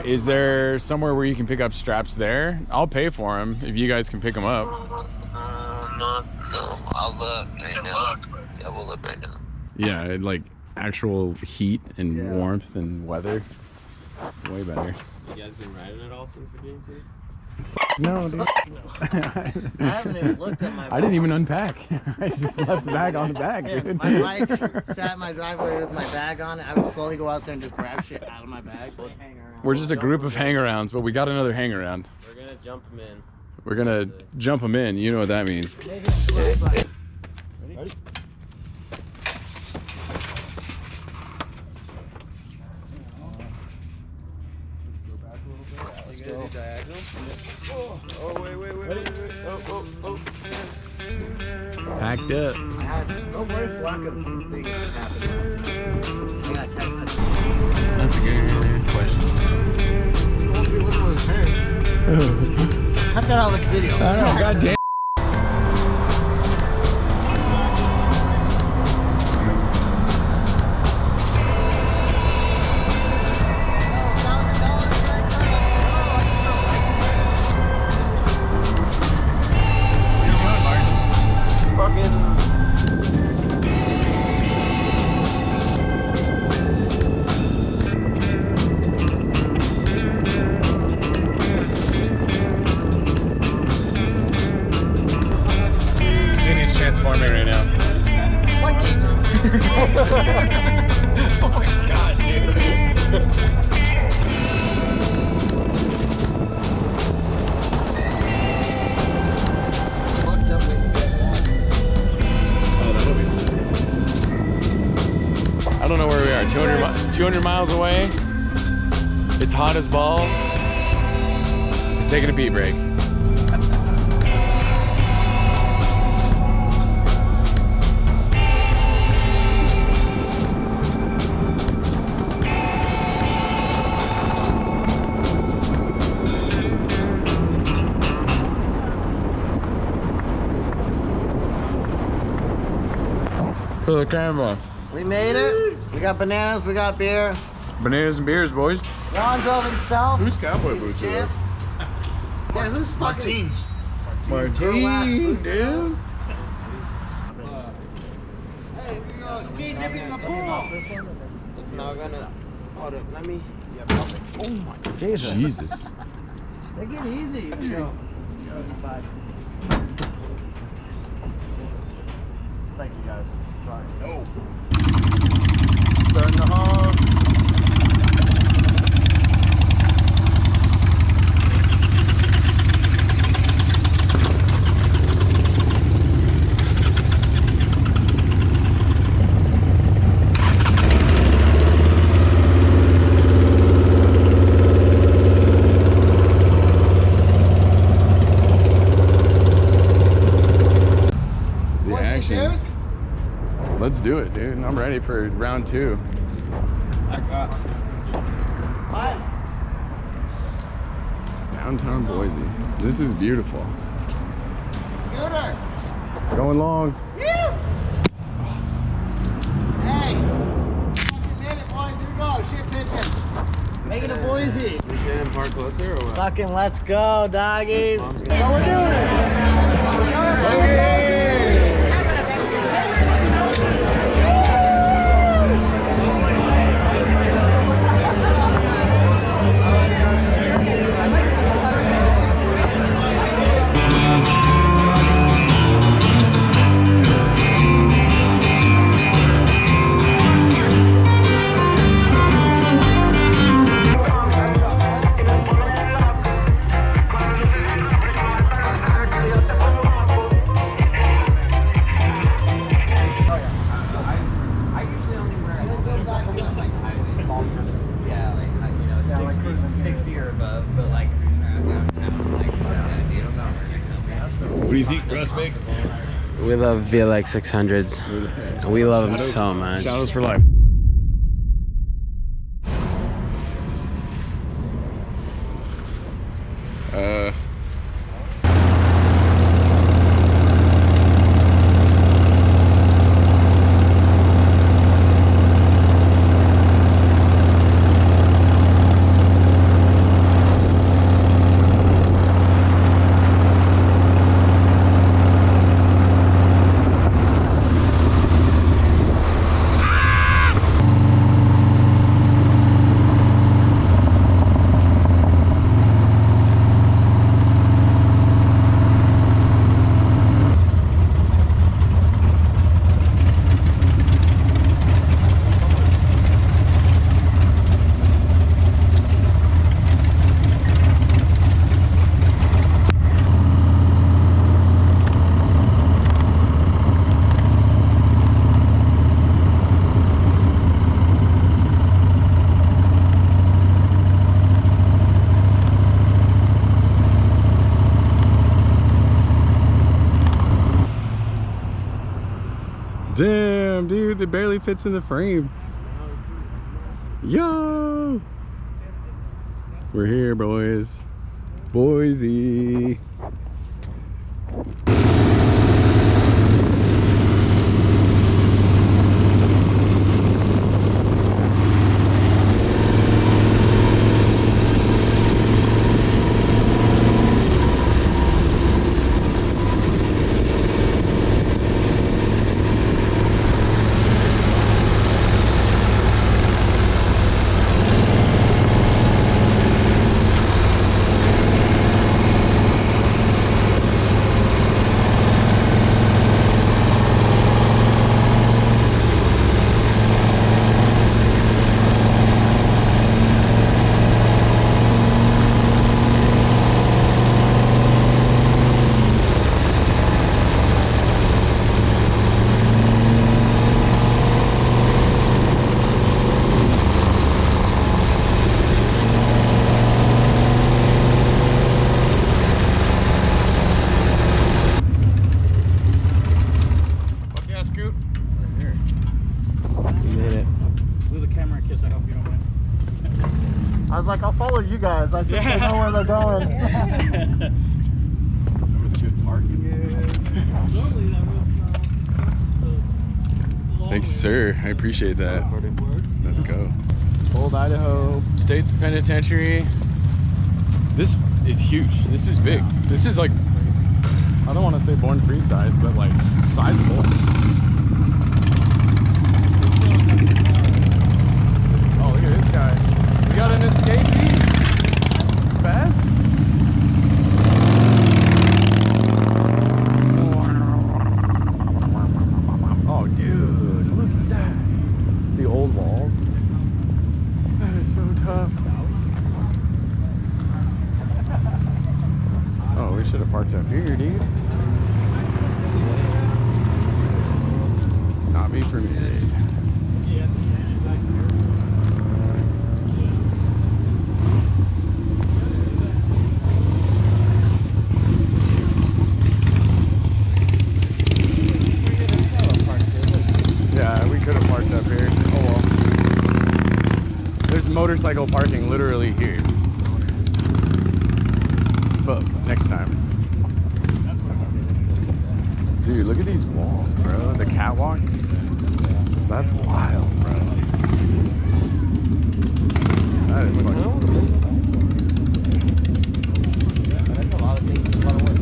Is there somewhere where you can pick up straps there? I'll pay for them if you guys can pick them up. No, I'll look right now. Yeah, we'll look right now. Yeah, like actual heat and warmth and weather. Way better. You guys been riding it all since Virginia City? No, dude. I haven't even looked at my bag. I didn't even unpack. I just left the bag on the bag, dude. My bike sat in my driveway with my bag on it. I would slowly go out there and just grab shit out of my bag. We're just a group of hang-arounds, but we got another hang-around. We're gonna jump them in. We're gonna jump them in. You know what that means. Ready? Go diagonal. Oh, wait. Oh. Packed up. I had the worst lack of things that happened. I got text. That's a good question. He won't be living with his parents. Cut that out of the video. I know, goddamn. Transforming right now. What cages? Oh my god, dude. I don't know where we are. 200 miles away. It's hot as balls. Taking a pee break. For the camera. We made it. We got bananas, we got beer. Bananas and beers, boys. Ron drove himself. Whose cowboy boots are those? Yeah, who's fucking? Martine, dude. Hey, we go ski dipping in the pool. It's not gonna. Hold it, let me. Yeah, perfect. Oh my Jesus. Take it easy. Thank you guys. Sorry. Oh. Starting the hogs. Let's do it, dude. I'm ready for round 2. Downtown Boise. This is beautiful. Scooter. Going long. Hey. Fucking made it, boys. Here we go. Shit pigeons. Make it to Boise. We should park closer or what? Fucking let's go, doggies. How we're doing it. What do you think, Prospect? We love VLX 600s. We love them so much. Shadows for life. Damn, dude, it barely fits in the frame. Yo! We're here, boys. Boise. I was like, I'll follow you guys. I think they know where they're going. Where the good parking is. Thank you, sir. I appreciate that. Let's go. Old Idaho State Penitentiary. This is huge. This is big. This is like, I don't want to say born free size, but like sizable. Oh, look at this guy. We got an escapee. It's fast. Oh, dude, look at that. The old walls. That is so tough. Oh, we should have parked up here, dude. Not be permitted. Motorcycle parking literally here. Fuck, next time. Dude, look at these walls, bro. The catwalk. That's wild, bro. That is fucking cool. That's a lot of things, a lot of work.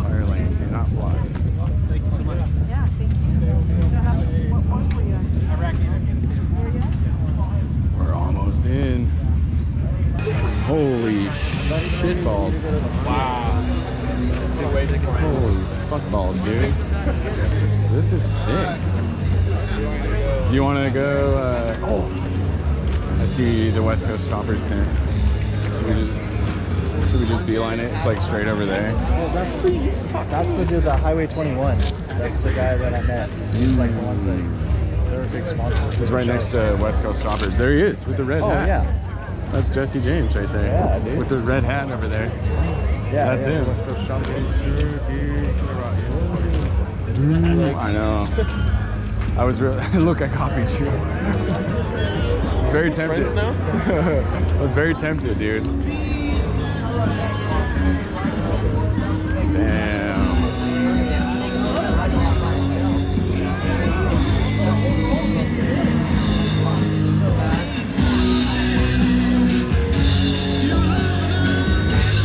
Fire lane, do not block. We're almost in. Holy shit balls. Wow. Holy fuck balls, dude. This is sick. Do you want to go? Oh, I see the West Coast Choppers tent. Should we just beeline it? It's like straight over there. Oh, that's the dude, the Highway 21. That's the guy that I met. He's like the ones that they're a big sponsor. He's right next to West Coast Choppers. There he is with the red hat. Oh yeah. That's Jesse James right there. Yeah, dude. With the red hat over there. Yeah, that's him. West Coast Choppers. I know. I was real. Look, I copied you. I was very tempted. Now? I was very tempted, dude. Damn.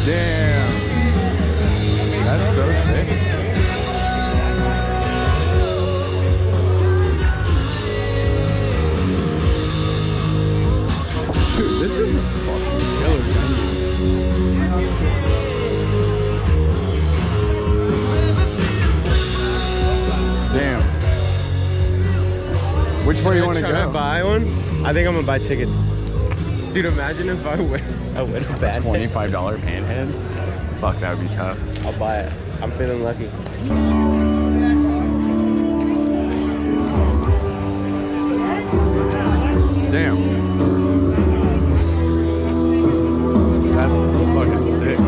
Damn. That's so sick. Dude, this is a fucking killer venue. Damn. Which way you want to go? Trying to buy one? I think I'm gonna buy tickets. Dude, imagine if I win a bad $25 panhead? Fuck, that would be tough. I'll buy it. I'm feeling lucky. Damn. That's fucking sick.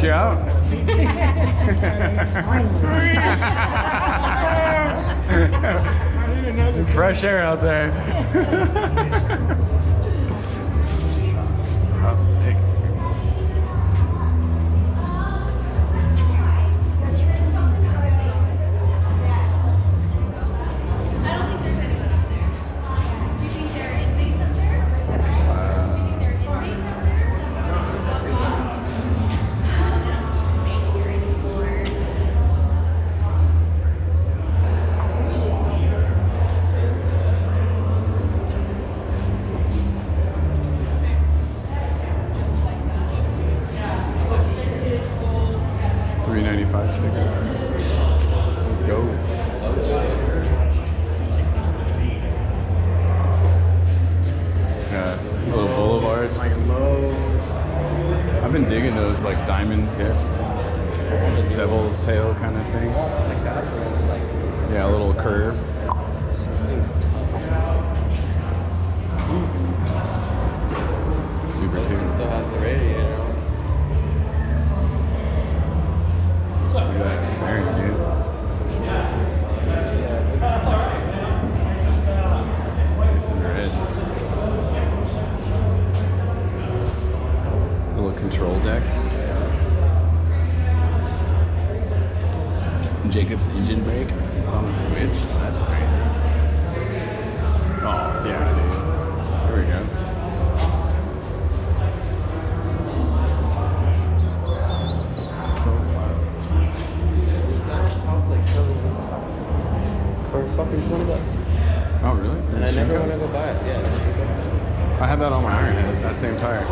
you out? Fresh air out there. How sick, dude. $3.95 sticker. Let's go. Yeah, little boulevard. Like low. I've been digging those like diamond tipped, devil's tail kind of thing. Like that, but it's like Yeah, a little curve. this thing's tough. Super It too. still has the radiator on. Look at that fairing, dude. Nice and red. Little control deck. Jacob's engine brake. It's on a switch. That's crazy. Oh, yeah, dude. Here we go. So wild. For fucking $20. Oh, really? And I never want to go buy it. Yeah. I have that on my iron head, that same tire.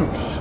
Oh,